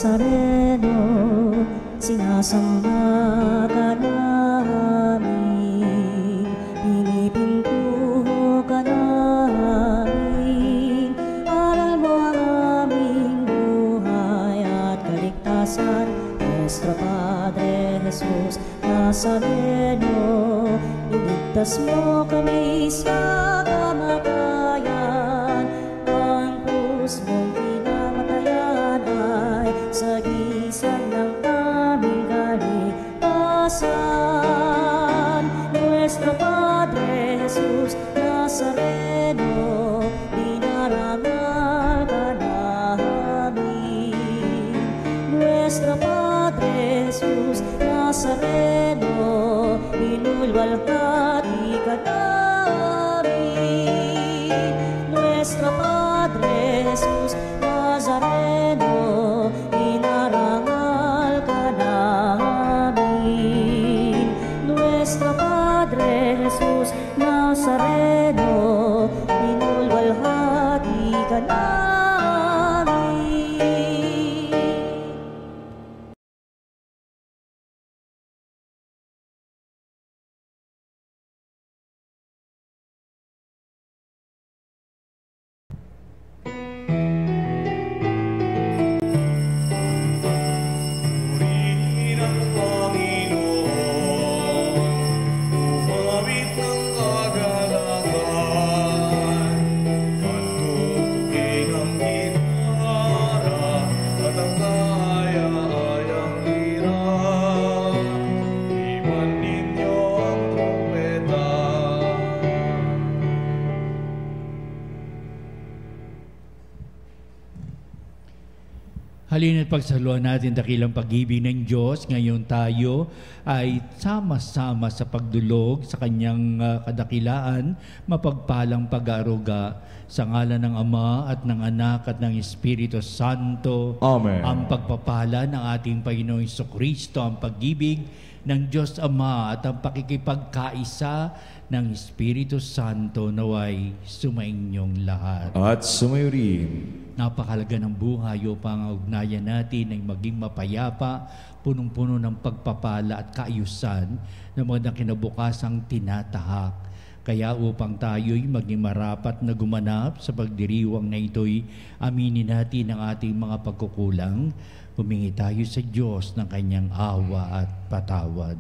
Nazareno, sinasamba ka namin, pinipintuho ka namin. Aral mo ang aming buhay at kaligtasan, Nuestro Padre Jesus Nazareno, iligtas mo kami sa kamatayan. Ang krus mong pinamatayan ay sagisag ng aming kaligtasan. Nuestro Padre Jesus Nazareno, dinarangal ka namin. Nuestro Padre Jesus Nazareno, inulwalhati ka namin. Nuestro Padre Jesus Nazareno, inarangal ka namin. Nuestro Padre Jesus Nazareno, inulwalhati ka namin. Halina't pagsaluhan natin dakilang pag-ibig ng Diyos. Ngayon tayo ay sama-sama sa pagdulog sa kanyang kadakilaan, mapagpalang pag-aaruga sa ngalan ng Ama at ng Anak at ng Espiritu Santo. Amen. Ang pagpapala ng ating Panginoong Jesucristo, ang pag-ibig ng Diyos Ama at ang pakikipagkaisa ng Espiritu Santo naway sumainyong lahat. At sumayo rin. Napakalaga ng buhay upang ang ugnayan natin ay maging mapayapa, punong-puno ng pagpapala at kaayusan na mga kinabukasang tinatahak. Kaya upang tayo'y maging marapat na gumanap sa pagdiriwang na ito'y aminin natin ang ating mga pagkukulang, humingi tayo sa Diyos ng kanyang awa at patawad.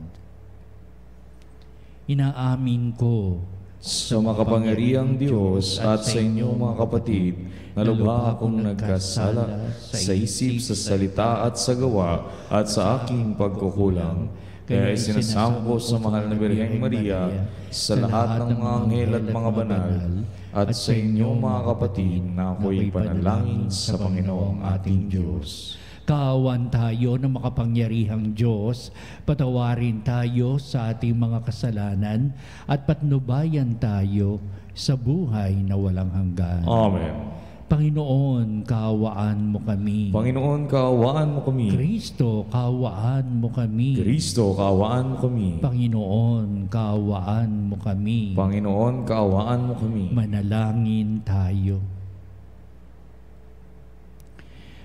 Inaamin ko sa makapangyarihang Diyos at sa inyong mga kapatid, na lubha akong nagkasala sa isip, sa salita at sa gawa at sa aking pagkukulang. Kaya isinasamo ko sa mahal na Birheng Maria, sa lahat ng mga anghel at mga banal, at sa inyong mga kapatid na ako'y panalangin sa Panginoong ating Diyos. Kaawan tayo ng makapangyarihang Diyos, patawarin tayo sa ating mga kasalanan at patnubayan tayo sa buhay na walang hanggan. Amen. Panginoon, kaawaan mo kami. Panginoon, kaawaan mo kami. Kristo, kaawaan mo kami. Kristo, kaawaan mo kami. Panginoon, kaawaan mo kami. Panginoon, kaawaan mo kami. Manalangin tayo.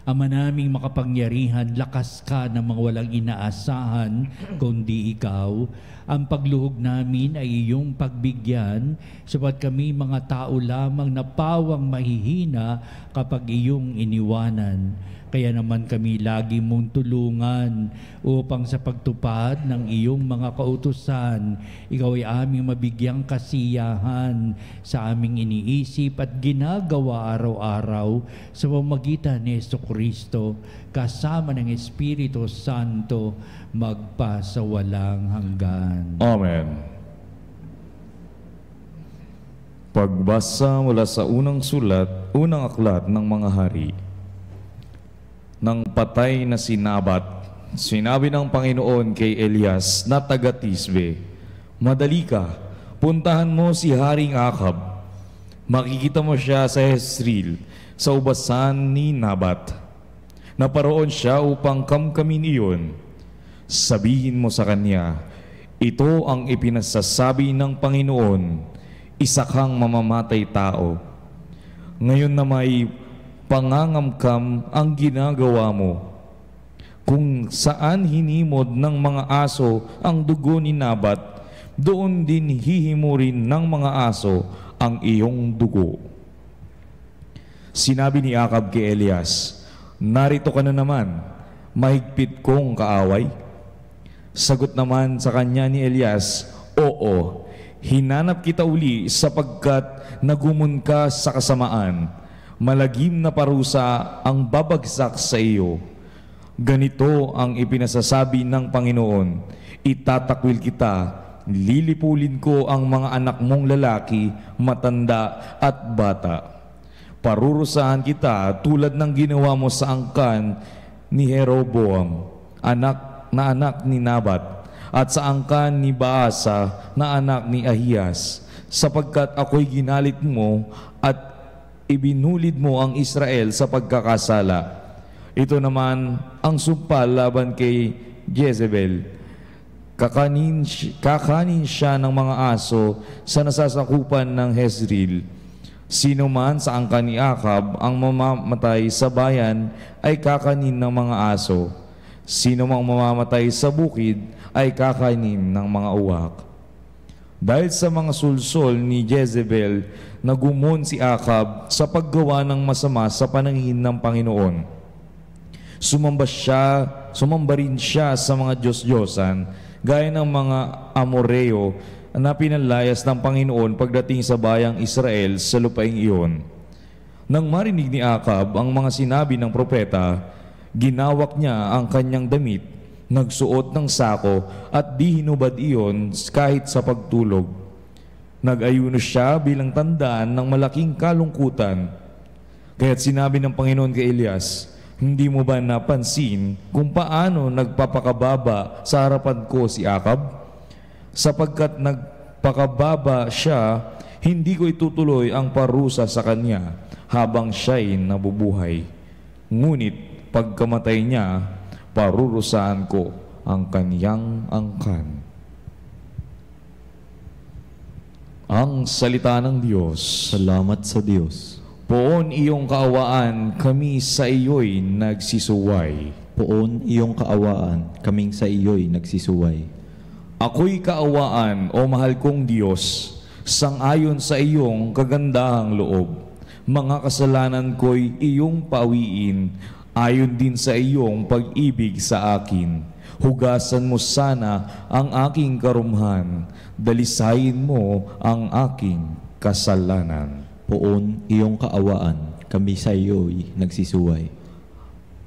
Ama naming makapangyarihan, lakas ka ng mga walang inaasahan, kundi ikaw. Ang pagluhog namin ay iyong pagbigyan, sapat kami mga tao lamang na pawang mahihina kapag iyong iniwanan. Kaya naman kami lagi mong tulungan upang sa pagtupad ng iyong mga kautusan, ikaw ay aming mabigyang kasiyahan sa aming iniisip at ginagawa araw-araw sa pamamagitan ni Jesucristo, kasama ng Espiritu Santo, magpasawalang hanggan. Amen. Pagbasa mula sa unang aklat ng mga hari. Nang patay na si Nabat, sinabi ng Panginoon kay Elias na taga Tisbe, "Madali ka, puntahan mo si Haring Akab. Makikita mo siya sa Jezreel, sa ubasan ni Nabat. Naparoon siya upang kamkamin iyon. Sabihin mo sa kanya, ito ang ipinasasabi ng Panginoon, isa kang mamamatay tao. Ngayon na may pangangamkam ang ginagawa mo, Kung saan hinimod ng mga aso ang dugo ni Nabat, doon din hihimurin ng mga aso ang iyong dugo. Sinabi ni Akab kay Elias, narito ka na naman, mahigpit kong kaaway. Sagot naman sa kanya ni Elias, oo, hinanap kita uli sapagkat nagumon ka sa kasamaan. Malagim na parusa ang babagsak sa iyo. Ganito ang ipinasasabi ng Panginoon, itatakwil kita, lilipulin ko ang mga anak mong lalaki, matanda at bata. Parurusahan kita tulad ng ginawa mo sa angkan ni Jeroboam, anak ni Nabat, at sa angkan ni Baasa na anak ni Ahiyas, sapagkat ako'y ginalit mo at ibinulid mo ang Israel sa pagkakasala. Ito naman ang sumpa laban kay Jezebel. Kakanin siya ng mga aso sa nasasakupan ng Jezreel. Sino man sa angkan ni Akab ang mamamatay sa bayan ay kakanin ng mga aso. Sino mang mamamatay sa bukid ay kakanin ng mga uwak. Dahil sa mga sulsol ni Jezebel, nagumon si Akab sa paggawa ng masama sa panangin ng Panginoon. Sumamba rin siya sa mga Diyos-Diyosan, gaya ng mga Amoreo na pinalayas ng Panginoon pagdating sa bayang Israel sa lupaing iyon. Nang marinig ni Akab ang mga sinabi ng propeta, ginawak niya ang kanyang damit, nagsuot ng sako at di hinubad iyon kahit sa pagtulog. Nag-ayuno siya bilang tandaan ng malaking kalungkutan. Kaya't sinabi ng Panginoon kay Elias, hindi mo ba napansin kung paano nagpapakababa sa harapan ko si Akab? Sapagkat nagpakababa siya, hindi ko itutuloy ang parusa sa kanya habang siya'y nabubuhay. Ngunit pagkamatay niya, parurusahan ko ang kaniyang angkan. Ang salita ng Diyos. Salamat sa Diyos. Poon iyong kaawaan, kami sa iyo'y nagsisuway. Poon iyong kaawaan, kaming sa iyo'y nagsisuway. Ako'y kaawaan, o mahal kong Diyos, sang-ayon sa iyong kagandahang loob. Mga kasalanan ko'y iyong pawiin, ayon din sa iyong pag-ibig sa akin. Hugasan mo sana ang aking karumhan, dalisayin mo ang aking kasalanan. Poon iyong kaawaan, kami sa iyo'y nagsisuway.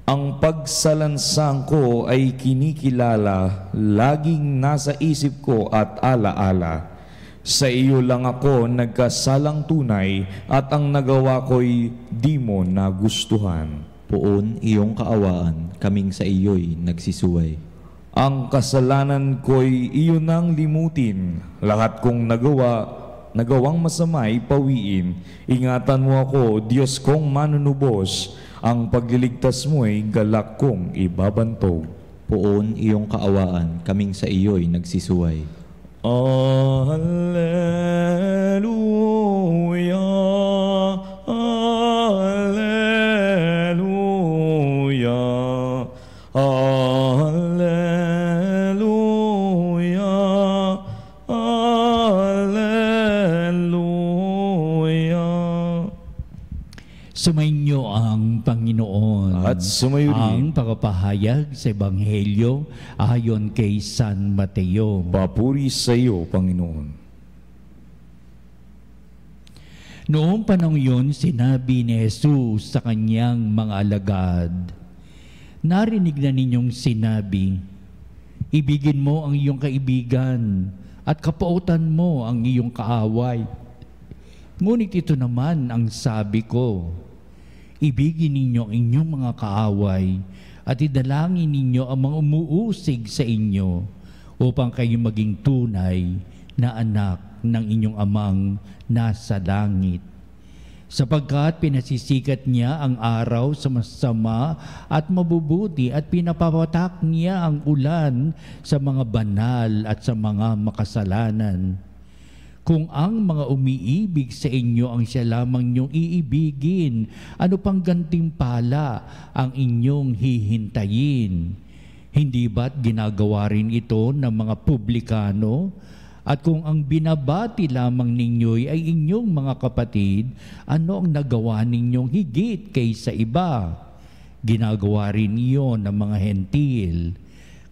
Ang pagsalansang ko ay kinikilala, laging nasa isip ko at alaala. Sa iyo lang ako nagkasalang tunay, at ang nagawa ko'y di mo nagustuhan. Poon iyong kaawaan, kaming sa iyo'y nagsisuway. Ang kasalanan ko'y iyon ang limutin, lahat kong nagawang masama'y pawiin. Ingatan mo ako, Diyos kong manunubos, ang pagliligtas mo'y galak kong ibabantog. Poon iyong kaawaan, kaming sa iyo'y nagsisuway. Alleluia, Alleluia, Alleluia, Alleluia. Sumainyo ang Panginoon At sumayo rin ang pagpapahayag sa Ebanghelyo ayon kay San Mateo. papuri sa iyo, Panginoon. Noong panahon yun, sinabi ni Jesus sa kanyang mga alagad, narinig na ninyong sinabi, ibigin mo ang iyong kaibigan at kapautan mo ang iyong kaaway. Ngunit ito naman ang sabi ko, ibigin ninyo ang inyong mga kaaway at idalangin ninyo ang mga umuusig sa inyo upang kayo maging tunay na anak ng inyong amang nasa langit. Sapagkat pinasisikat niya ang araw sa masama at mabubuti at pinapapatak niya ang ulan sa mga banal at sa mga makasalanan. Kung ang mga umiibig sa inyo ang siya lamang niyong iibigin, ano pang gantimpala ang inyong hihintayin? Hindi ba't ginagawa rin ito ng mga publikano? At kung ang binabati lamang ninyo'y ay inyong mga kapatid, ano ang nagawa ninyong higit kaysa iba? Ginagawa rin iyon ng mga hentil.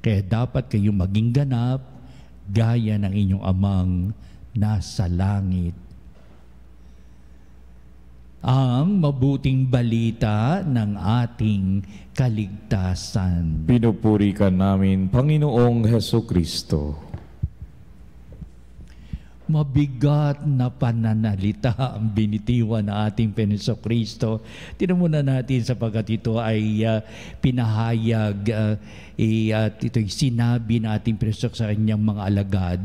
Kaya dapat kayong maging ganap, gaya ng inyong amang nasa langit. Ang mabuting balita ng ating kaligtasan. Pinupuri ka namin, Panginoong Hesukristo. Mabigat na pananalita ang binitiwan ng ating Panginoong Kristo. Tingnan muna natin sapagkat ito ay pinahayag at ito'y sinabi ng ating Panginoon sa kanyang mga alagad.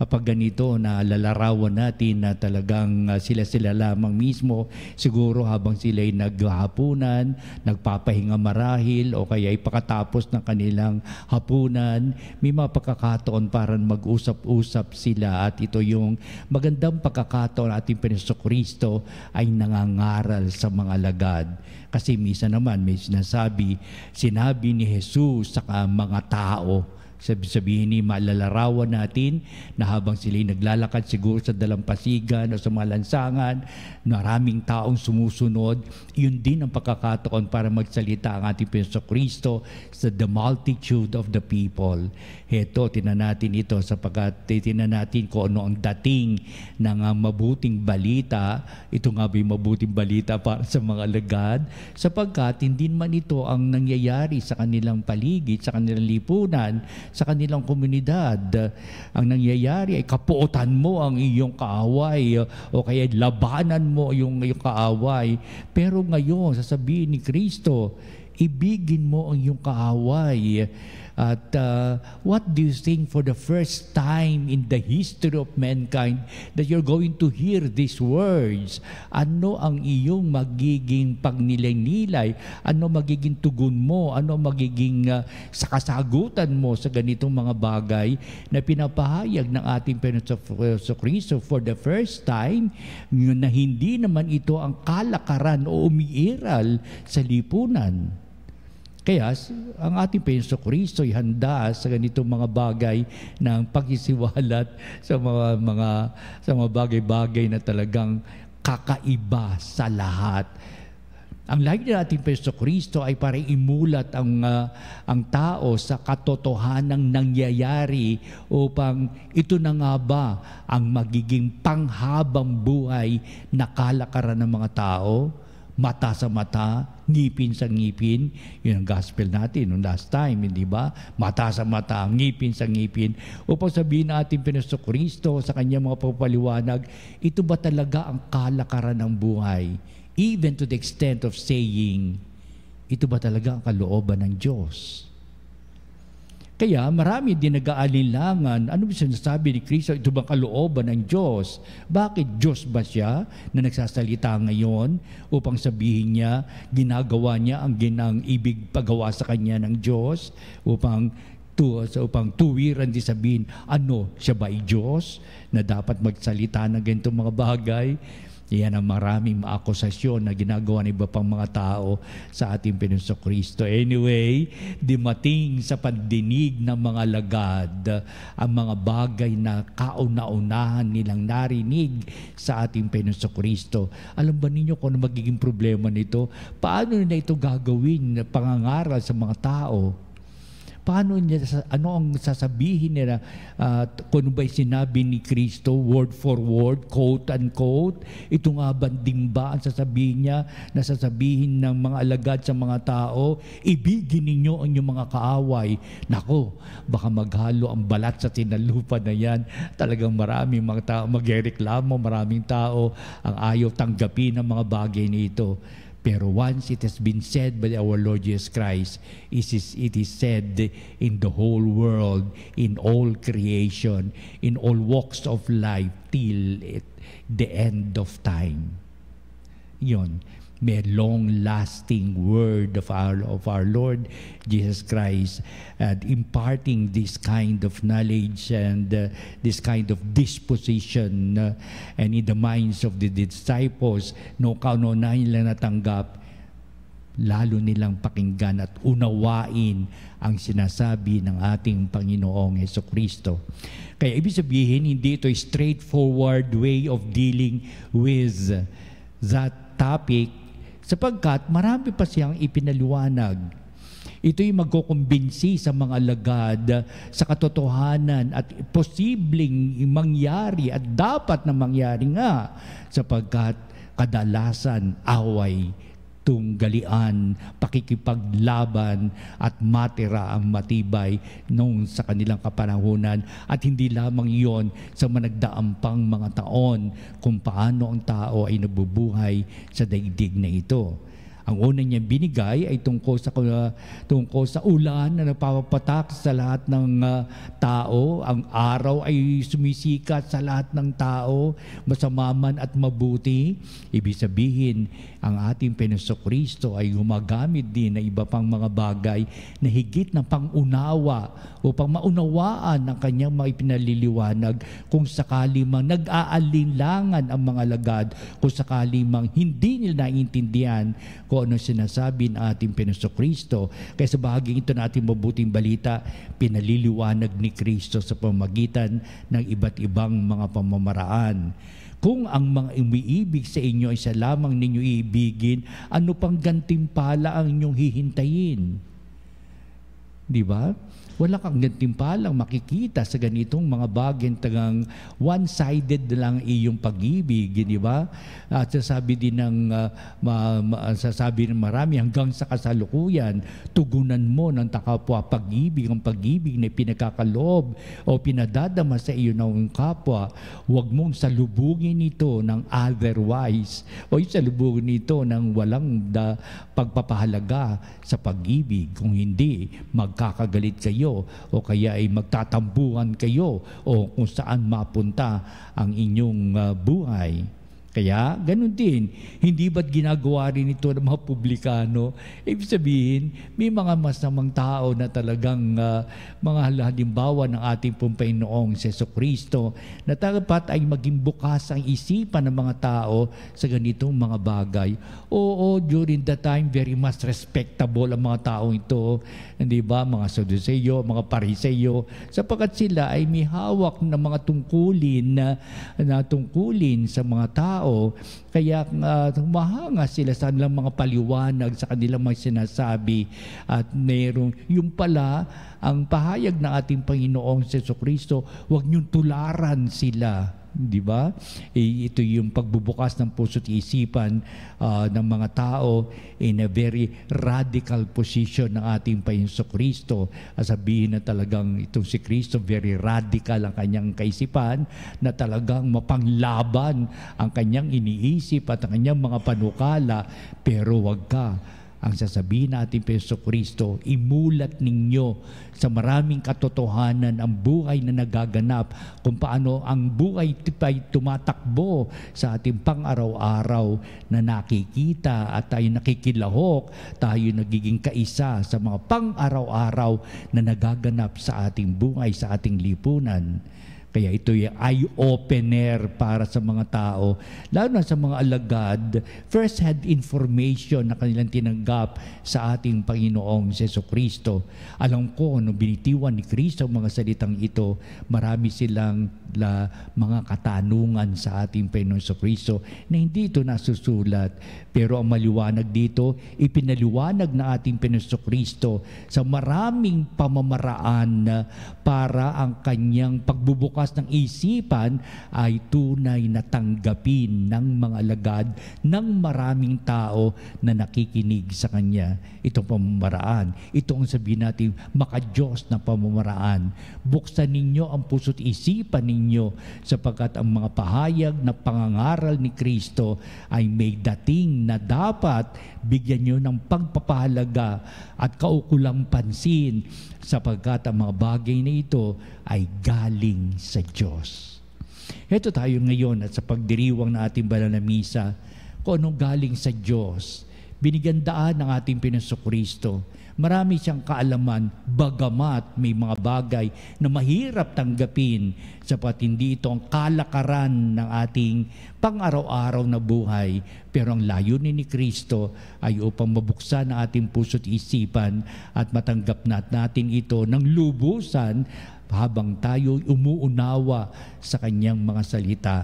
Kapag ganito na lalarawan natin na talagang sila lamang mismo, siguro habang sila'y naghahapunan, nagpapahinga marahil o kaya ay pakatapos ng kanilang hapunan, may mga pagkakataon para mag-usap-usap sila at ito yung magandang pagkakataon ating Panginoong Kristo ay nangangaral sa mga alagad. Kasi misa naman may sinabi ni Jesus sa mga tao, sabihin ni malalarawan natin na habang sila'y naglalakad siguro sa dalampasigan o sa mga lansangan, maraming taong sumusunod, yun din ang pagkakataon para magsalita ang ating Panginoong Kristo sa the multitude of the people. Heto, tinan natin ito sapagkat tinan natin kung ano ang dating ng mabuting balita. Ito nga ba'y mabuting balita para sa mga alagad? Sapagkat hindi man ito ang nangyayari sa kanilang paligid, sa kanilang lipunan, sa kanilang komunidad. Ang nangyayari ay kapuotan mo ang iyong kaaway o kaya labanan mo yung kaaway. Pero ngayon, sasabihin ni Kristo, ibigin mo ang iyong kaaway. At what do you think for the first time in the history of mankind that you're going to hear these words? Ano ang iyong magiging pagnilay-nilay? Ano magiging tugon mo? Ano magiging kasagutan mo sa ganitong mga bagay na pinapahayag ng ating Panginoong Kristo for the first time na hindi naman ito ang kalakaran o umiiral sa lipunan? Kaya ang ating Panginoong Kristo ay handa sa ganitong mga bagay ng pagkisiwalat sa mga bagay-bagay na talagang kakaiba sa lahat. Ang lagi na ating Panginoong Kristo ay para imulat ang tao sa katotohanang nangyayari upang ito na nga ba ang magiging panghabang buhay na kalakaran ng mga tao? Mata sa mata, ngipin sa ngipin. Yun ang gospel natin noong last time, hindi ba? Mata sa mata, ngipin sa ngipin. Upang sabihin natin Panginoong Kristo sa kanyang mga pagpaliwanag, ito ba talaga ang kalakaran ng buhay? Even to the extent of saying, ito ba talaga ang kalooban ng Diyos? Kaya marami din nag-aalinlangan, ano ba sinasabi ni Kristo, ito bang kalooban ng Diyos? Bakit Diyos ba siya na nagsasalita ngayon upang sabihin niya, ginagawa niya ang ibig pagawa sa kanya ng Diyos upang tuwiran di sabihin, ano, siya ba ay Diyos na dapat magsalita ng ganitong mga bagay? Yan ang maraming maakusasyon na ginagawa ng iba pang mga tao sa ating Panginoong Kristo. Anyway, dumating sa pandinig ng mga alagad ang mga bagay na kauna-unahan nilang narinig sa ating Panginoong Kristo. Alam ba ninyo kung ano magiging problema nito? Paano na ito gagawin na pangangaral sa mga tao? Paano niya, ano ang sasabihin nila kung ba'y sinabi ni Kristo word for word, quote unquote? Ito nga banding ba ang sasabihin niya na sasabihin ng mga alagad sa mga tao, ibigin ninyo ang inyong mga kaaway. Nako, baka maghalo ang balat sa tinalupa na yan. Talagang maraming mga tao magreklamo, maraming tao ang ayaw tanggapin ng mga bagay nito. Pero once it has been said by our Lord Jesus Christ, it is said in the whole world, in all creation, in all walks of life, till the end of time. Yun. May long-lasting word of our Lord Jesus Christ and imparting this kind of knowledge and this kind of disposition and in the minds of the disciples, no kaunahin nila natanggap, lalo nilang pakinggan at unawain ang sinasabi ng ating Panginoong Hesukristo. Kaya ibig sabihin, hindi ito a straightforward way of dealing with that topic sapagkat marami pa siyang ipinaliwanag. Ito'y magkukumbinsi sa mga alagad sa katotohanan at posibleng mangyari at dapat na mangyari nga sapagkat kadalasan away, tunggalian, pakikipaglaban at matira ang matibay noong sa kanilang kapanahunan at hindi lamang iyon sa managdaang pang mga taon kung paano ang tao ay nabubuhay sa daigdig na ito. Ang una niya binigay ay tungkol sa ulan na nagpapatak sa lahat ng tao. Ang araw ay sumisikat sa lahat ng tao, masama man at mabuti. Ibig sabihin, ang ating Panginoon ay gumagamit din ng iba pang mga bagay na higit na pangunawa upang maunawaan ang kanyang mga ipinaliliwanag kung sakali mang nag-aalinlangan ang mga alagad, kung sakali mang hindi nila naiintindihan kung ano sinasabi ng ating Panginoon. Kaya sa bahaging ito na ating mabuting balita, pinaliliwanag ni Kristo sa pamamagitan ng iba't ibang mga pamamaraan. Kung ang mga umiibig sa inyo ay sa lamang ninyo iibigin, ano pang gantimpala ang inyong hihintayin? Di ba? Wala kang gantimpalang makikita sa ganitong mga bagay, tagang one-sided lang iyong pag-ibig, di ba? At sasabi din ng sasabi ng marami hanggang sa kasalukuyan, tugunan mo ng takapwa pag-ibig, ang pag-ibig na pinagkakaloob o pinadadama sa iyo ng kapwa. Huwag mong salubungin ito ng otherwise o salubungin ito ng walang pagpapahalaga sa pag-ibig. Kung hindi, magkakagalit kayo o kaya ay magtatambuhan kayo o kung saan mapunta ang inyong buhay. Kaya, ganun din. Hindi ba't ginagawa rin ito ng mga publikano? Ibig sabihin, may mga masamang tao na talagang mga halimbawa ng ating Panginoong Jesucristo na dapat ay maging bukas ang isipan ng mga tao sa ganitong mga bagay. Oo, during the time, very much respectable ang mga tao ito. Hindi ba? Mga Saduceo, mga Pariseo, sapagkat sila ay may hawak na mga tungkulin na tungkulin sa mga tao. Kaya humahanga sila sa kanilang mga paliwanag, sa kanilang mga sinasabi. At mayroong yung pala, ang pahayag ng ating Panginoong Jesucristo, huwag niyong tularan sila. Di ba? Ito yung pagbubukas ng puso't isipan ng mga tao in a very radical position ng ating Panginoon Kristo. Sabihin na talagang itong si Kristo, very radical ang kanyang kaisipan, na talagang mapanglaban ang kanyang iniisip at ang kanyang mga panukala. Pero wag ka. Ang sasabihin natin Panginoon Kristo, imulat ninyo sa maraming katotohanan ang buhay na nagaganap, kung paano ang buhay ay tumatakbo sa ating pang-araw-araw na nakikita at tayo nakikilahok, tayo nagiging kaisa sa mga pang-araw-araw na nagaganap sa ating buhay, sa ating lipunan. Kaya ito yung eye-opener para sa mga tao, lalo na sa mga alagad, first-hand information na kanilang tinanggap sa ating Panginoong Jesucristo. Alam ko, nung binitiwan ni Kristo ang mga salitang ito, marami silang mga katanungan sa ating Panginoong Jesucristo na hindi ito nasusulat. Pero ang maliwanag dito, ipinaliwanag na ating Panginoong Jesucristo sa maraming pamamaraan para ang kanyang pagbubukas ng isipan ay tunay na tanggapin ng mga alagad ng maraming tao na nakikinig sa Kanya. Itong pamamaraan, itong sabihin natin makadiyos na pamamaraan. Buksan ninyo ang puso't isipan ninyo sapagkat ang mga pahayag na pangangaral ni Kristo ay may dating na dapat bigyan nyo ng pagpapahalaga at kaukulang pansin sapagkat ang mga bagay na ito ay galing sa Diyos. Ito tayo ngayon at sa pagdiriwang na ating banal na misa, kung anong galing sa Diyos, binigyan daan ng ating Panginoon Kristo. Marami siyang kaalaman, bagamat may mga bagay na mahirap tanggapin sapat hindi ito ang kalakaran ng ating pang-araw-araw na buhay. Pero ang layunin ni Kristo ay upang mabuksan ang ating puso't isipan at matanggap natin ito ng lubusan habang tayo umuunawa sa kanyang mga salita.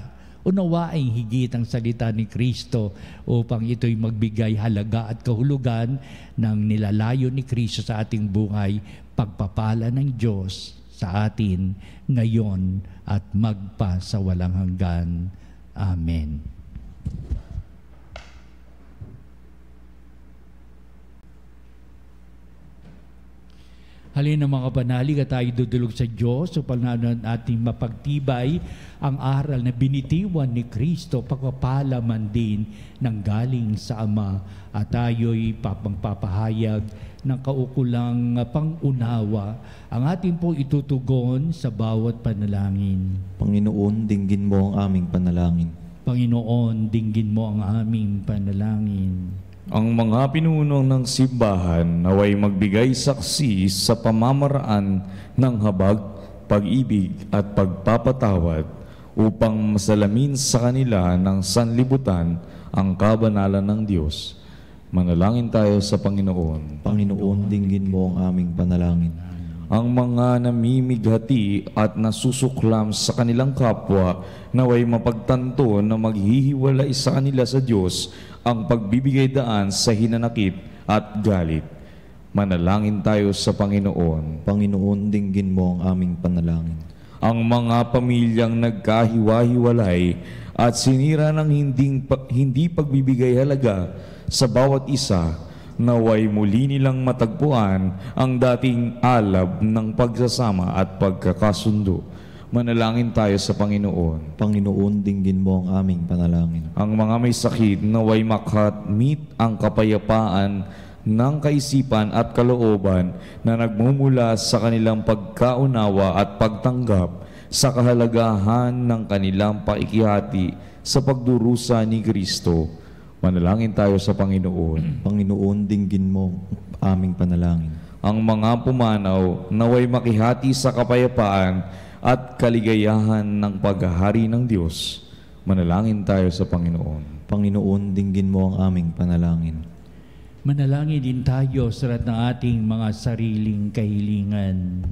Unawaing higit ang salita ni Kristo upang ito'y magbigay halaga at kahulugan ng nilalayo ni Kristo sa ating buhay, pagpapala ng Diyos sa atin ngayon at magpa sa walang hanggan. Amen. Halina mga panalig at tayo dudulog sa Diyos upang natin mapagtibay ang aral na binitiwan ni Kristo, pagpapala man din ng galing sa Ama, at tayo'y papahayag ng kaukulang pangunawa. Ang ating po itutugon sa bawat panalangin. Panginoon, dinggin mo ang aming panalangin. Panginoon, dinggin mo ang aming panalangin. Ang mga pinuno ng simbahan naway magbigay saksi sa pamamaraan ng habag, pag-ibig at pagpapatawad upang masalamin sa kanila ng sanlibutan ang kabanalan ng Diyos. Manalangin tayo sa Panginoon. Panginoon, dinggin mo ang aming panalangin. Ang mga namimighati at nasusuklam sa kanilang kapwa naway mapagtanto na maghihiwalay sa kanila sa Diyos ang pagbibigay daan sa hinanakit at galit. Manalangin tayo sa Panginoon. Panginoon, dinggin mo ang aming panalangin. Ang mga pamilyang nagkahiwa-hiwalay at sinira ng hindi pagbibigay halaga sa bawat isa, naway muli nilang matagpuan ang dating alab ng pagsasama at pagkakasundo. Manalangin tayo sa Panginoon. Panginoon, dinggin mo ang aming panalangin. Ang mga may sakit naway makamit ang kapayapaan ng kaisipan at kalooban na nagmumula sa kanilang pagkaunawa at pagtanggap sa kahalagahan ng kanilang pakikihati sa pagdurusa ni Kristo. Manalangin tayo sa Panginoon. Panginoon, dinggin mo ang aming panalangin. Ang mga pumanaw naway makihati sa kapayapaan at kaligayahan ng paghahari ng Diyos. Manalangin tayo sa Panginoon. Panginoon, dinggin mo ang aming panalangin. Manalangin din tayo sa lahat ng ating mga sariling kahilingan.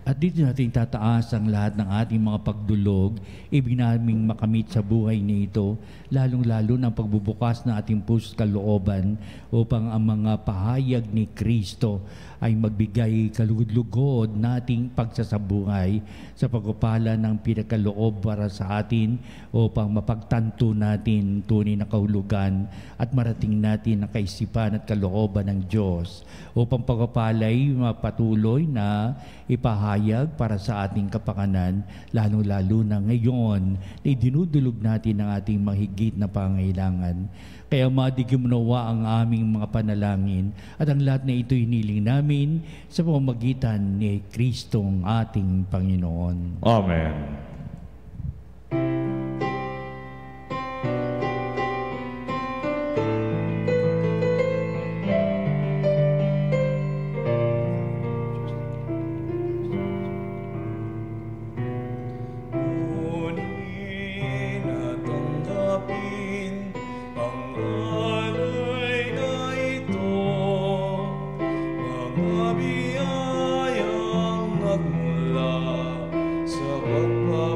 At dito natin tataas ang lahat ng ating mga pagdulog, ibig naming makamit sa buhay na ito, lalong-lalo ng pagbubukas na ating puso't kalooban upang ang mga pahayag ni Kristo ay magbigay kalugod-lugod nating pagsasabuhay sa pagpapala ng pinakaloob para sa atin upang mapagtanto natin tunay na kahulugan at marating natin ang kaisipan at kalooban ng Diyos upang pagpapalay mapatuloy na ipahayag para sa ating kapakanan, lalong-lalo na ngayon na idinudulog natin ang ating mahigit na pangailangan. Kaya madigim nawa ang aming mga panalangin at ang lahat na ito hiniling namin sa pamamagitan ni Kristong ating Panginoon. Amen. Biyayang nagmula sa pagpapalala.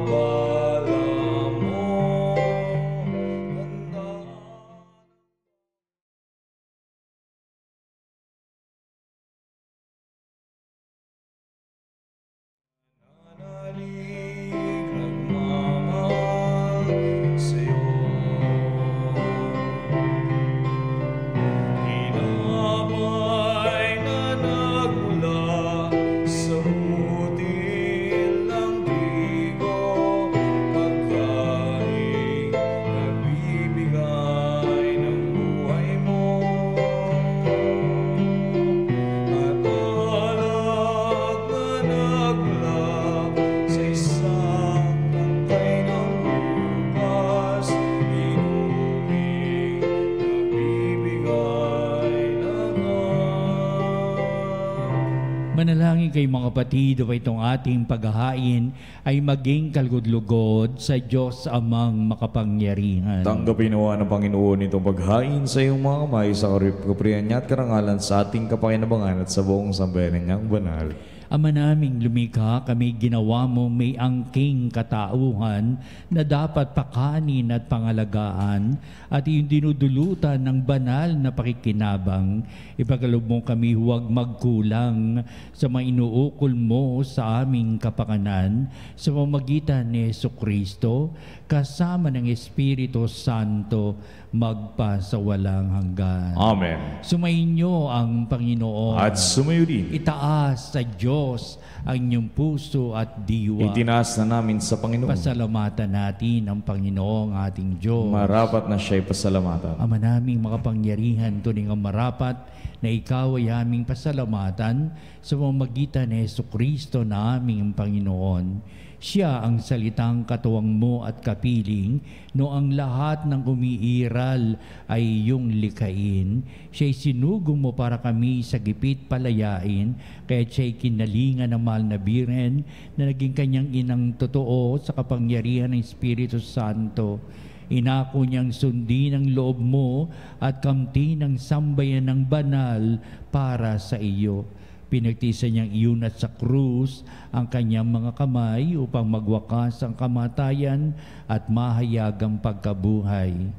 Manalangin kayo mga kapatid, upang itong ating paghahain ay maging kalugod-lugod sa Diyos amang makapangyarihan. Tanggapin nawa ng Panginoon itong paghain sa iyong mga kamay sa kapriyan niya at karangalan sa ating kapakinabangan at sa buong sambayanan niyang banal. Ama naming lumikha, kami ginawa mo may angking katauhan na dapat pakanin at pangalagaan at iyong dinudulutan ng banal na pakikinabang. Ipagkaloob mo kami huwag magkulang sa mga inuukol mo sa aming kapakanan sa pamamagitan ni Jesucristo kasama ng Espiritu Santo magpa sa walang hanggan. Amen. Sumainyo ang Panginoon. At sumayo din. Itaas sa Diyos ang inyong puso at diwa. Itinaas na namin sa Panginoon. Pasalamatan natin ang Panginoong ating Diyos. Marapat na siya'y pasalamatan. Ama naming makapangyarihan, tuning ang marapat na ikaw ay aming pasalamatan sa pamamagitan ni Jesucristo na aming Panginoon. Siya ang salitang katuwang mo at kapiling, no ang lahat ng umiiral ay iyong likain. Siya'y sinugong mo para kami sa gipit palayain, kaya siya'y kinalingan ng mahal na Birhen na naging kanyang inang totoo sa kapangyarihan ng Espiritu Santo. Inako niyang sundin ang loob mo at kamtin ang sambayan ng banal para sa iyo. Pinagtisan niyang iunat sa krus ang kanyang mga kamay upang magwakas ang kamatayan at mahayag ang pagkabuhay.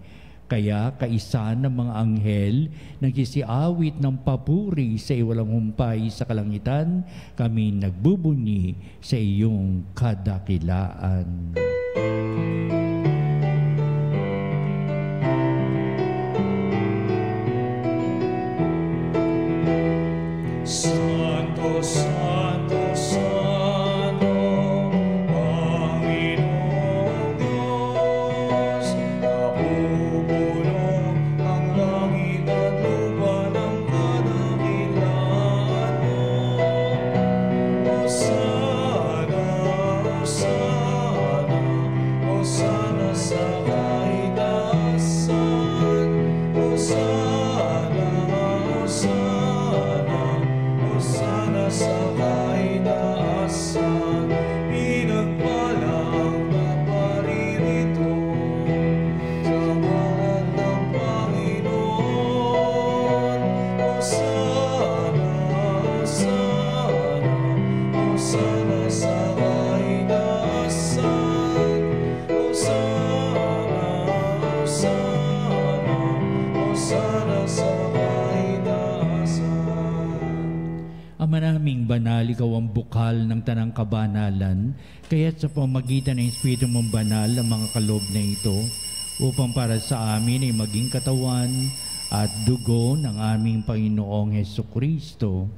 Kaya kaisa ng mga anghel nagsisiawit ng papuri sa iwalang humpay sa kalangitan, kami nagbubunyi sa iyong kadakilaan. Santo, Santo, Santo, Panginoong Diyos, napupuno ang langit at lupa ng kadakilaan mo. Hosana, Hosana, Hosana sa kaitaasan. Hosana, Hosana, Hosana sa kaitaasan, pinagpala ang naparirito sa ngalan ng Panginoon. Hosana, Hosana, Hosana sa kaitaasan. Hosana, Hosana, Hosana sa Ama naming banal, ikaw ang bukal ng tanang kabanalan, kaya't sa pamagitan ng Espiritu mong banal ang mga kaloob na ito, upang para sa amin ay maging katawan at dugo ng aming Panginoong Hesukristo.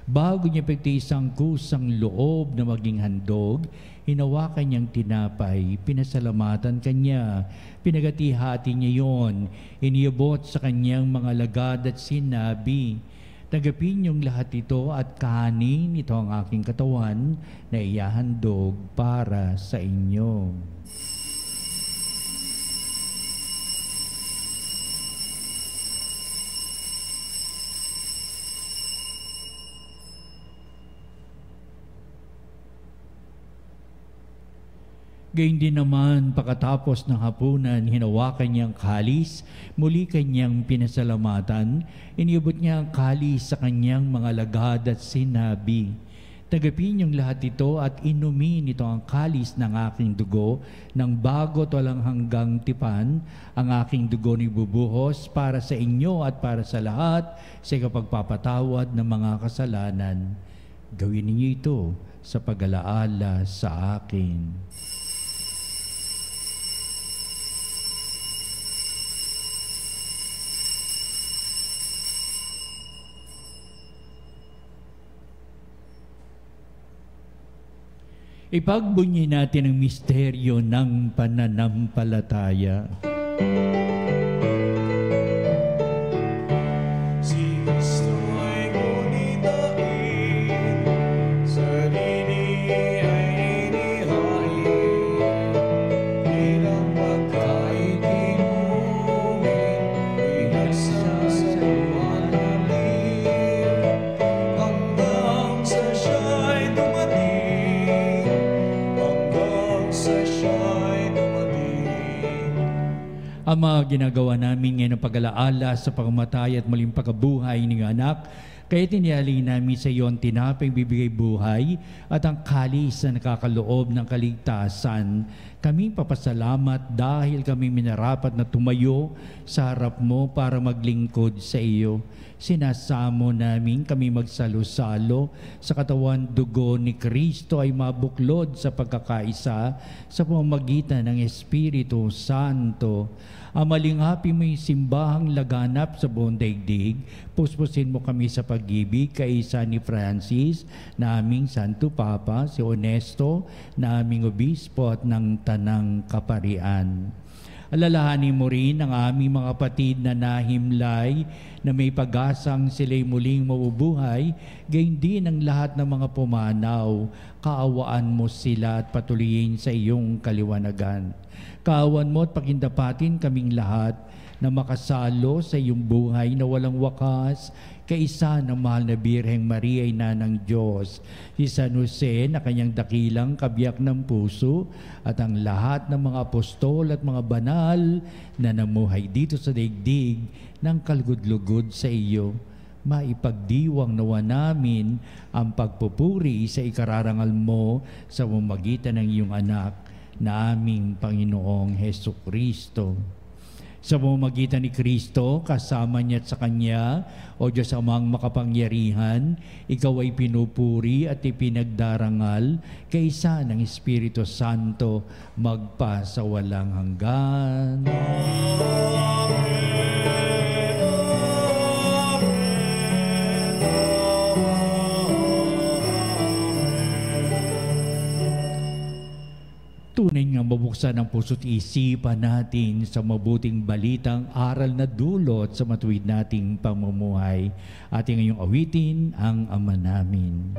Bago niya pagtiis ang kusang loob na maging handog, hinawakan niyang tinapay, pinasalamatan kanya, pinagati-hati niya yon, iniabot sa kanyang mga lagad at sinabi, "Tagapin niyong lahat ito at kahanin, ito ang aking katawan na iyahandog para sa inyo." Gayun din naman, pagkatapos ng hapunan, hinawakan niya ang kalis, muli kanyang pinasalamatan, iniabot niya ang kalis sa kanyang mga lagad at sinabi, "Tagapin niyong lahat ito at inumin ito ang kalis ng aking dugo, ng bago at walang hanggang tipan, ang aking dugo ni bubuhos para sa inyo at para sa lahat sa kapagpapatawad ng mga kasalanan. Gawin ninyo ito sa pag-alaala sa akin." Ipagbunyi natin ang misteryo ng pananampalataya. Si Kristo ay gunitain, sarili ay inihain, bilang pagkain inumin, pinagsasaluan natin, hanggang sa Ama, ginagawa namin ngayon ang pag-alaala sa pagkamatay at muling pagkabuhay ng anak, kaya tinihaling namin sa iyo ang tinapay bibigay buhay at ang kalis na nakakaloob ng kaligtasan. Kami papasalamat dahil kami minarapat na tumayo sa harap mo para maglingkod sa iyo. Sinasamo namin kami magsalo-salo sa katawan dugo ni Kristo ay mabuklod sa pagkakaisa sa pamamagitan ng Espiritu Santo. Amalinghapi mo yung simbahang laganap sa buong daigdig. Puspusin mo kami sa pag-ibig kay Isa ni Francis, na aming Santo Papa, si Honesto, na aming Obispo at ng Tanang Kaparian. Alalahanin mo rin ang aming mga kapatid na nahimlay na may pag-asang sila'y muling mabubuhay, gayon din ang lahat ng mga pumanaw. Kaawaan mo sila at patuloyin sa iyong kaliwanagan. Kaawan mo at pakindapatin kaming lahat na makasalo sa iyong buhay na walang wakas, kaisa ng mahal na Birheng Maria, ina ng Diyos, si San Jose na kanyang dakilang kabiyak ng puso, at ang lahat ng mga apostol at mga banal na namuhay dito sa daigdig ng kalugod-lugod sa iyo. Maipagdiwang nawa namin ang pagpupuri sa ikararangal mo sa pamamagitan ng iyong anak na aming Panginoong Hesukristo. Sa pamamagitan ni Kristo, kasama niya at sa Kanya, o Diyos Amang makapangyarihan, ikaw ay pinupuri at ipinagdarangal kaysa ng Espiritu Santo magpa sa walang hanggan. Tunay nga mabuksan ang puso't isipan natin sa mabuting balitang aral na dulot sa matuwid nating pamumuhay. Ating ngayong awitin ang Ama namin.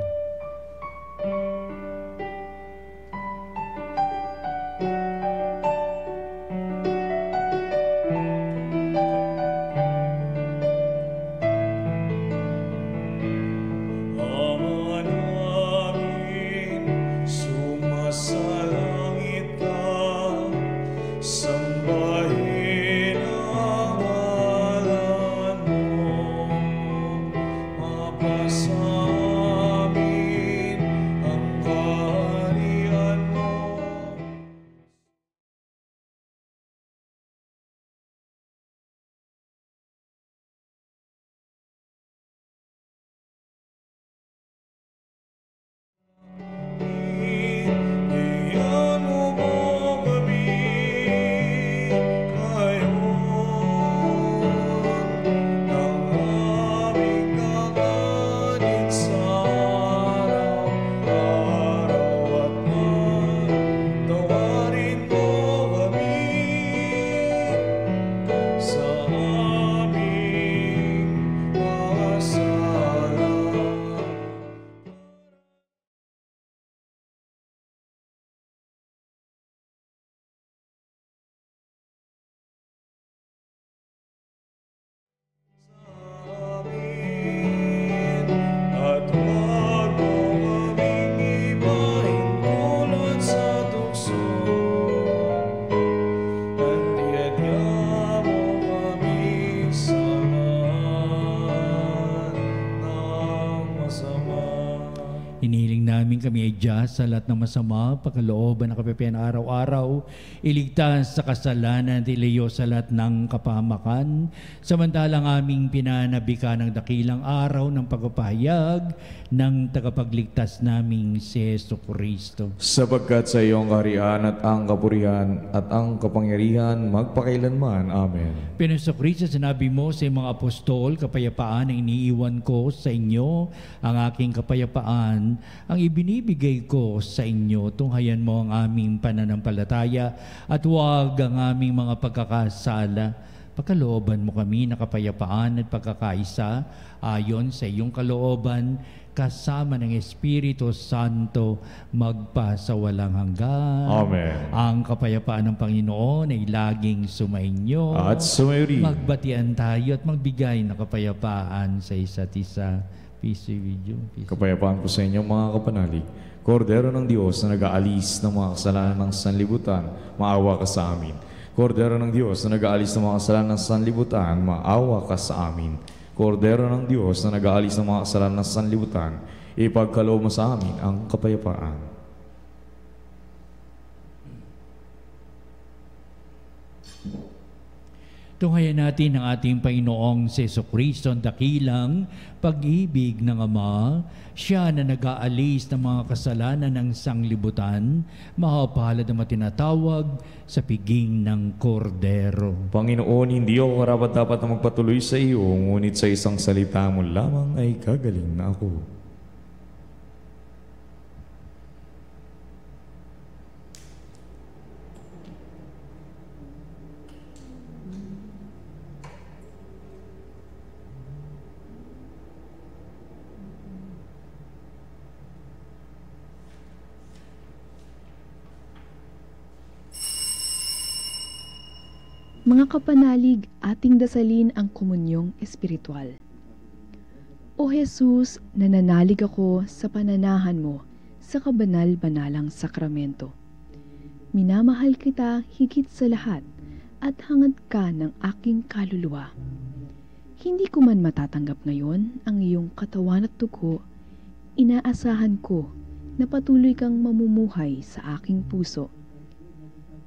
Kami ay Diyas sa lahat ng masama, pagkalooban ng kapipian araw-araw, iligtas sa kasalanan at ilayo sa lahat ng kapahamakan, samantalang aming pinanabika ng dakilang araw ng pagpapahayag ng tagapagligtas naming si Jesucristo. Sapagkat sa iyong kaharian at ang kapurihan at ang kapangyarihan magpakailanman. Amen. Jesucristo, sinabi mo sa mga apostol, kapayapaan ang iniiwan ko sa inyo, ang aking kapayapaan ang ibinibigay ko sa inyo. Tunghayan mo ang aming pananampalataya at huwag ang aming mga pagkakasala. Pagkalooban mo kami na kapayapaan at pagkakaisa ayon sa iyong kalooban, kasama ng Espiritu Santo magpa sa walang hanggan. Amen. Ang kapayapaan ng Panginoon ay laging sumainyo. At sumayo rin. Magbatian tayo at magbigay ng kapayapaan sa isa't isa. Peace be with you. Peace. Kapayapaan po sa inyo mga kapanalig. Kordero ng Diyos na nag-aalis ng mga kasalanan ng sanlibutan, maawa ka sa amin. Kordero ng Diyos na nag-aalis ng mga kasalanan sa sanlibutan, maawa ka sa amin. Kordero ng Diyos na nag-aalis ng mga kasalanan sa sanlibutan, ipagkaloob mo sa amin ang kapayapaan. Tunghayan natin ang ating Panginoong Jesucristo ang dakilang pag-ibig ng Ama. Siya na nag-aalis ng mga kasalanan ng sanglibutan, mahapalad na matinatawag sa piging ng kordero. Panginoon, hindi ako karapat-dapat na magpatuloy sa iyo, ngunit sa isang salita mo lamang ay gagaling na ako. Mga kapanalig, ating dasalin ang komunyong espiritual. O Jesus, nananalig ako sa pananahan mo sa kabanal-banalang sakramento. Minamahal kita higit sa lahat at hangad ka ng aking kaluluwa. Hindi ko man matatanggap ngayon ang iyong katawan at dugo, inaasahan ko na patuloy kang mamumuhay sa aking puso.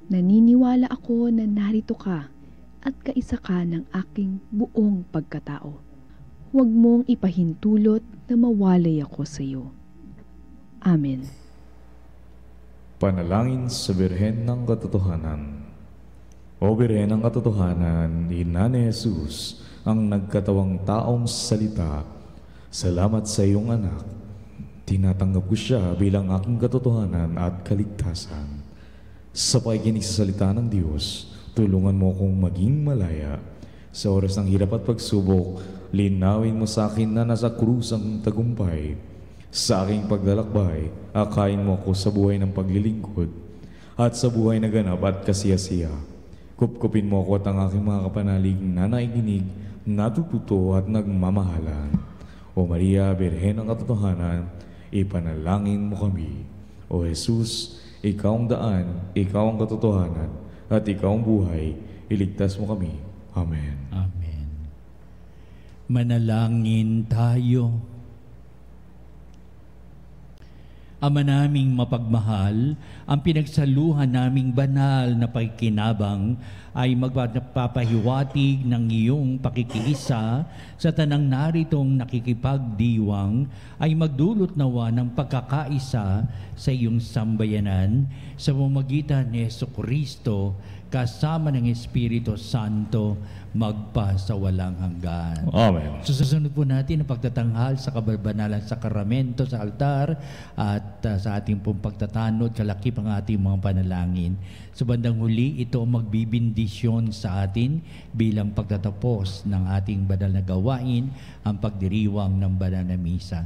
Naniniwala ako na narito ka at kaisa ka ng aking buong pagkatao. Huwag mong ipahintulot na mawalay ako sa iyo. Amen. Panalangin sa Birhen ng Katotohanan. O Birhen ng Katotohanan, Ina ni Jesus, ang nagkatawang taong salita, salamat sa iyong anak. Tinatanggap ko siya bilang aking katotohanan at kaligtasan. Sa pakikinig sa salita ng Diyos, tulungan mo akong maging malaya. Sa oras ng hirap at pagsubok, linawin mo sa akin na nasa krus ang tagumpay. Sa aking paglalakbay, akayin mo ako sa buhay ng paglilingkod at sa buhay na ganap at kasiyasiya. Kupkupin mo ako at ang aking mga kapanalig na naikinig, natututo at nagmamahalan. O Maria, Birhen ng Katotohanan, ipanalangin mo kami. O Jesus, ikaw ang daan, ikaw ang katotohanan, at ikaw ang buhay, iligtas mo kami. Amen. Amen. Manalangin tayo. Ama naming mapagmahal, ang pinagsaluhan naming banal na pakikinabang ay magpapahiwatig ng iyong pakikiisa sa tanang naritong nakikipagdiwang ay magdulot nawa ng pagkakaisa sa iyong sambayanan sa pamamagitan ni Jesucristo kasama ng Espiritu Santo magpa sa walang hanggan. Amen. Susunod po natin ang pagtatanghal sa kabanalang sakramento sa altar at sa ating pong pagtatanod, kalakip ang ating mga panalangin. Sa bandang huli, ito ang magbibindisyon sa atin bilang pagtatapos ng ating banal na gawain, ang pagdiriwang ng banal na misa.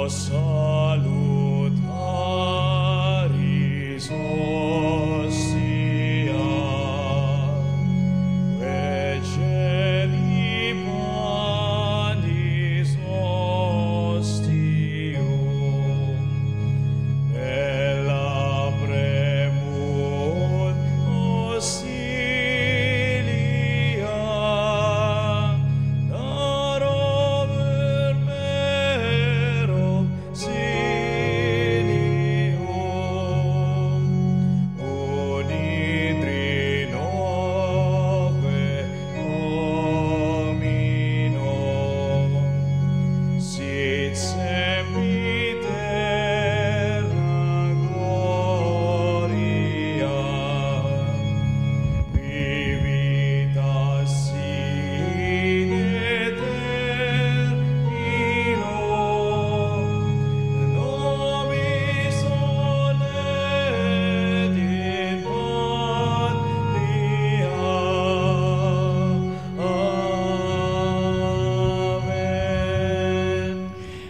Salutaris Hostia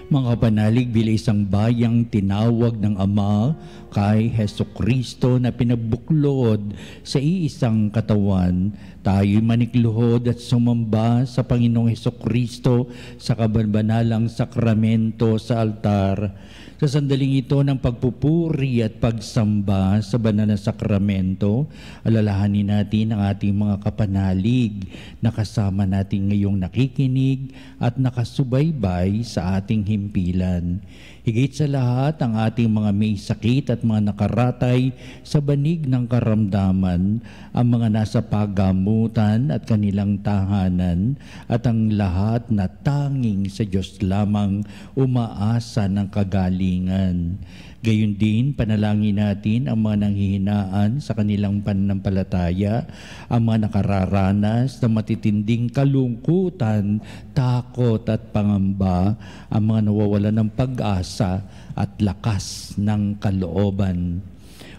Mga kapanalig, bilang isang bayang tinawag ng Ama kay Hesukristo na pinabuklod sa iisang katawan, tayo'y manikluhod at sumamba sa Panginoong Hesukristo sa kabanalang sakramento sa altar. Sa sandaling ito ng pagpupuri at pagsamba sa banal na sakramento, alalahanin natin ang ating mga kapanalig na kasama natin ngayong nakikinig at nakasubaybay sa ating himpilan. Higit sa lahat, ang ating mga may sakit at mga nakaratay sa banig ng karamdaman, ang mga nasa pagamutan at kanilang tahanan, at ang lahat na tanging sa Diyos lamang umaasa ng kagalingan. Gayon din, panalangin natin ang mga nanghihinaan sa kanilang pananampalataya, ang mga nakararanas ng matitinding kalungkutan, takot at pangamba, ang mga nawawalan ng pag-asa at lakas ng kalooban.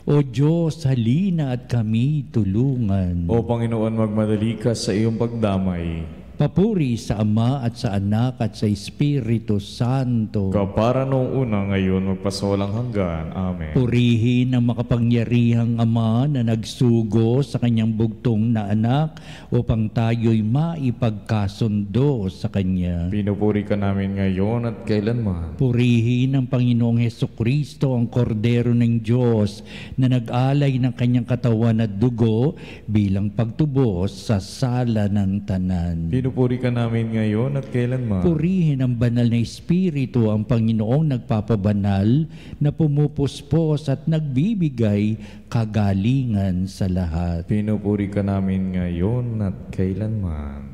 O Diyos, halina at kami tulungan. O Panginoon, magmadali ka sa iyong pagdamay. Papuri sa Ama at sa Anak at sa Espiritu Santo. Kapara noong una, ngayon, magpasawalang hanggan. Amen. Purihin ang makapangyarihang Ama na nagsugo sa kanyang bugtong na anak upang tayo'y maipagkasundo sa Kanya. Pinupuri ka namin ngayon at kailanman. Purihin ang Panginoong Hesukristo, ang Kordero ng Diyos na nag-alay ng kanyang katawan at dugo bilang pagtubos sa sala ng tanan. Pinupuri ka namin ngayon at kailanman. Purihin ang banal na Espiritu, ang Panginoong nagpapabanal na pumupuspos at nagbibigay kagalingan sa lahat. Pinupuri ka namin ngayon at kailanman.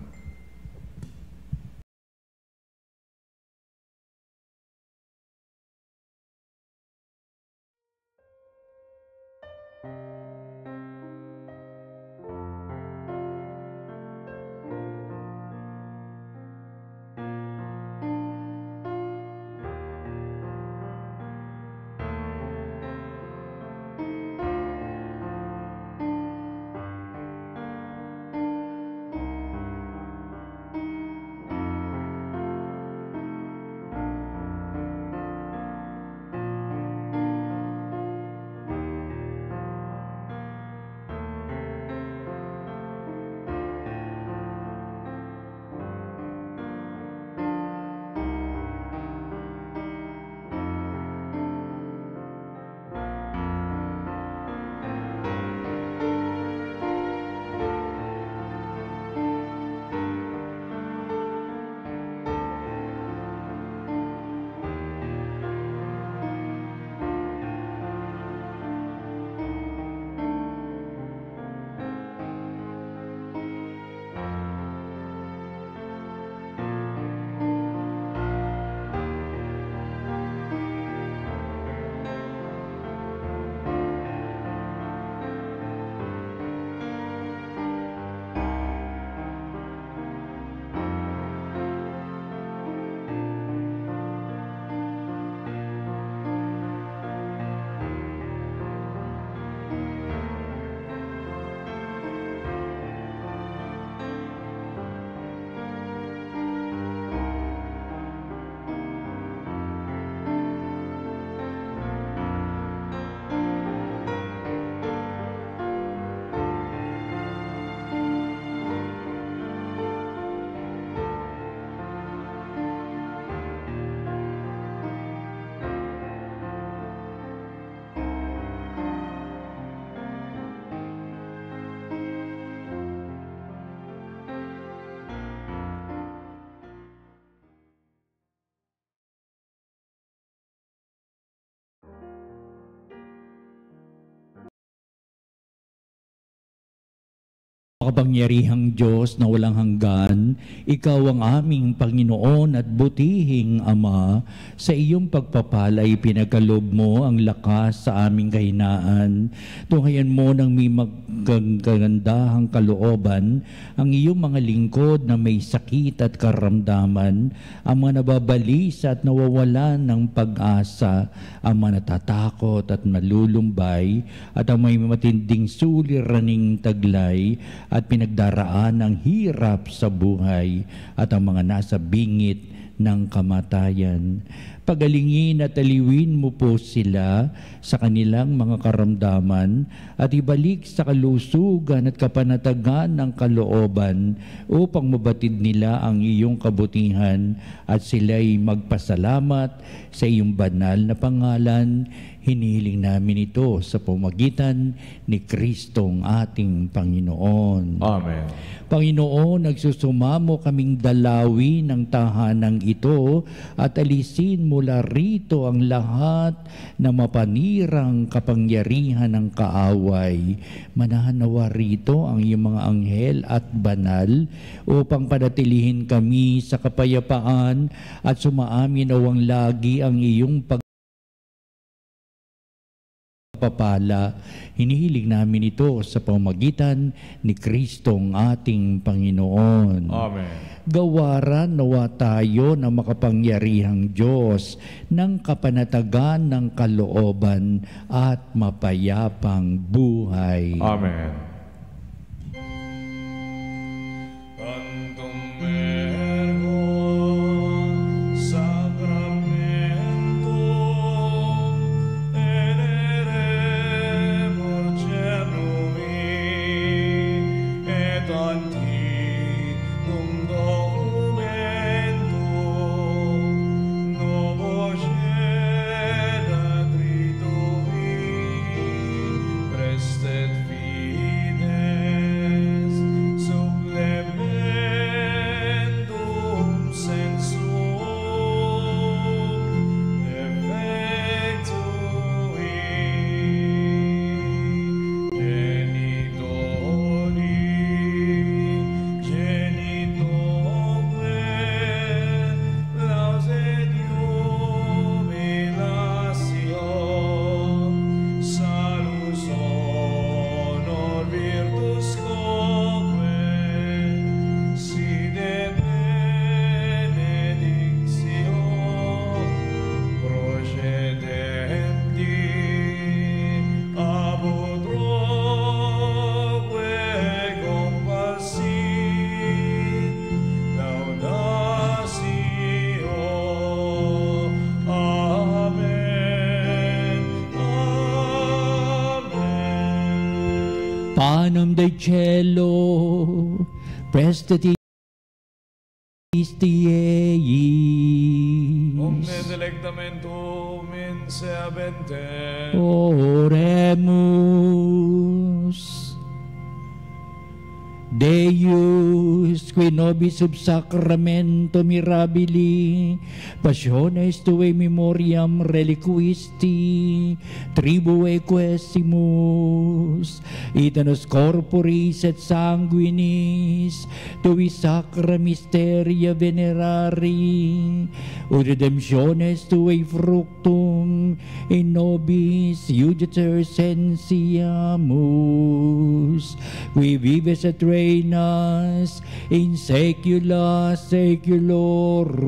Makapangyarihang Diyos na walang hanggan, Ikaw ang aming Panginoon at butihing Ama. Sa iyong pagpapalay, pinagkaloob mo ang lakas sa aming kahinaan. Tunghayan mo ng may magagandahang kalooban ang iyong mga lingkod na may sakit at karamdaman, ang mga nababalisa at nawawalan ng pag-asa, ang mga natatakot at nalulumbay, at ang may matinding suliraning taglay at pinagdaraan ng hirap sa buhay, at ang mga nasa bingit ng kamatayan. Pagalingin at aliwin mo po sila sa kanilang mga karamdaman at ibalik sa kalusugan at kapanatagan ng kalooban upang mabatid nila ang iyong kabutihan at sila'y magpasalamat sa iyong banal na pangalan. Hinihiling namin ito sa pamagitan ni Kristong ating Panginoon. Amen. Panginoon, nagsusumamo kaming dalawi ng tahanang ito at alisin mula rito ang lahat na mapanirang kapangyarihan ng kaaway. Manahan nawa rito ang iyong mga anghel at banal upang panatilihin kami sa kapayapaan at sumaamin nawang lagi ang iyong pagpapala. Hinihiling namin ito sa pamamagitan ni Kristong ating Panginoon. Amen. Gawaran nawa tayo na makapangyarihang Diyos ng kapanatagan ng kalooban at mapayapang buhay. Amen. Panem del cielo, prestati Christi Omne delectamentum in se abente. Oremus. Deus, qui nobis sub sacramento mirabili, passiones tuae memoriam reliquisti, tribue quesimus, ita nos corporis et sanguinis, tui sacra mysteria venerari, ut redemptiones tuae fructum, in nobis iuditor sensiamus, qui vives et reinas in saecula saeculorum.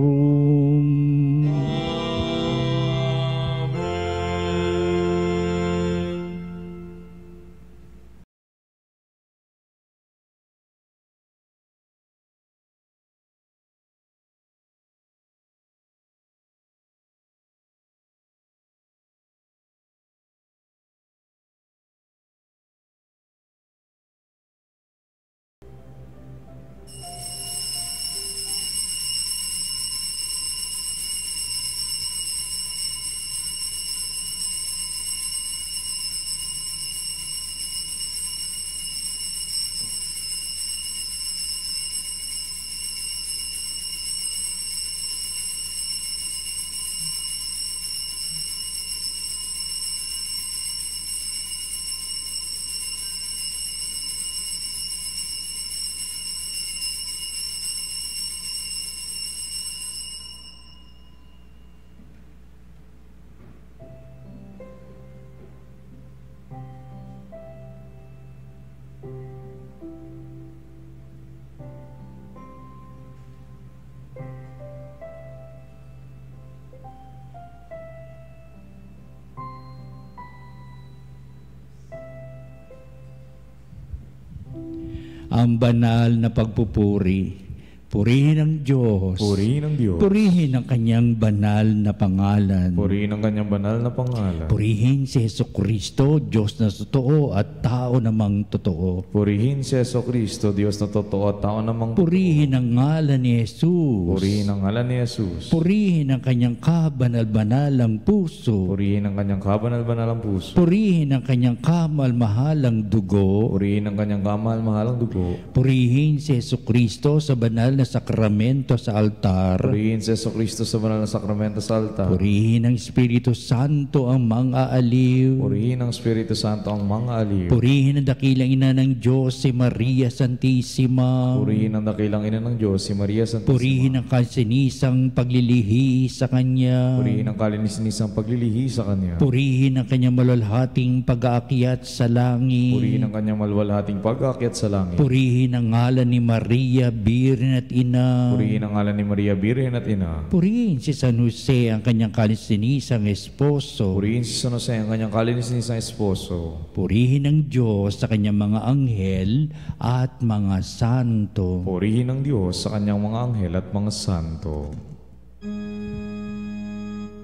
ang banal na pagpupuri. Purihin ang Diyos. Purihin ang Diyos. Purihin ang kanyang banal na pangalan. Purihin ang kanyang banal na pangalan. Purihin si Jesucristo, Diyos na totoo at tao namang totoo. Purihin si Jesucristo, Diyos na totoo at tao namang totoo. Purihin ang ngalan ni Jesus. Purihin ang ngalan ni Jesus. Purihin ang kanyang kabanal-banalang puso. Purihin ang kanyang kabanal-banalang puso. Purihin ang kanyang kamal-mahalang dugo. Purihin ang kanyang kamahal-mahalang dugo. Purihin si Jesucristo sa banal na sakramento sa altar. Purihin si Jesucristo sa banal na sakramento sa altar. Purihin ng Espiritu Santo ang mga aliw. Purihin ng Espiritu Santo ang mga aliw. Purihin ang dakilang ina ng Diyos, si Maria Santissima. Purihin ang dakilang ina ng Diyos, si Maria Santissima. Purihin ang kasinisang paglilihi sa Kanya. Purihin ang kalinisan paglilihi sa Kanya. Purihin ang Kanyang malalhating pag-aakyat sa langit. Purihin ang kanyang malwalhating pag-aakyat sa langit. Purihin ang ngalan ni Maria, Birhen at Ina. Purihin ang ngalan ni Maria, Birhen at Ina. Purihin si San Jose, ang kanyang kalisinisang esposo. Purihin si San Jose, ang kanyang kalinisan esposo. Purihin ang Diyos sa kanyang mga anghel at mga santo. Purihin ang Diyos sa kanyang mga anghel at mga santo.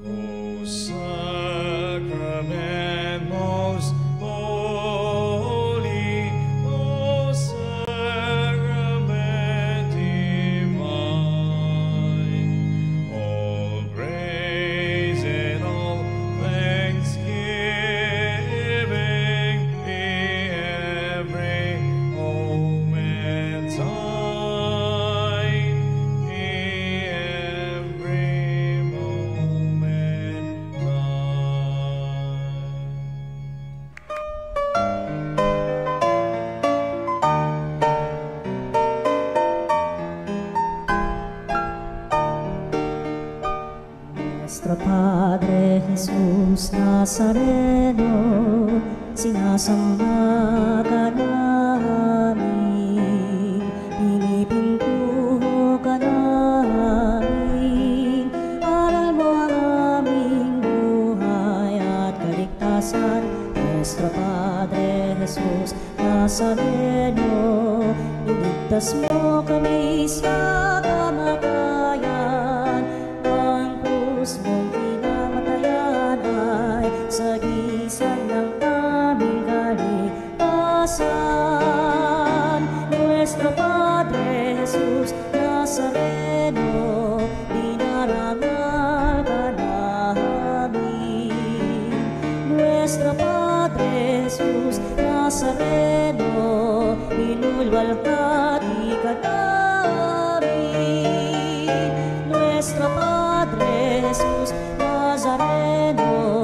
O Sacrament most holy, O Sacrament divine, all praise and all thanksgiving be every moment thine, be every moment thine. Nuestro Padre Jesus Nazareno, sinasamba ka namin, pinipintuho ka namin, aral mo ang aming buhay at kaligtasan. Nuestro Padre Jesus Nazareno, iligtas mo kami sa kamatayan, ang krus mong pinamatayan ay sagisag ng aming kaligtasan. Nuestro Padre Jesus Nazareno, dinarangal ka namin. Nuestro Padre Jesus Nazareno, inulwalhati ka namin. Nuestro Padre Jesus Nazareno,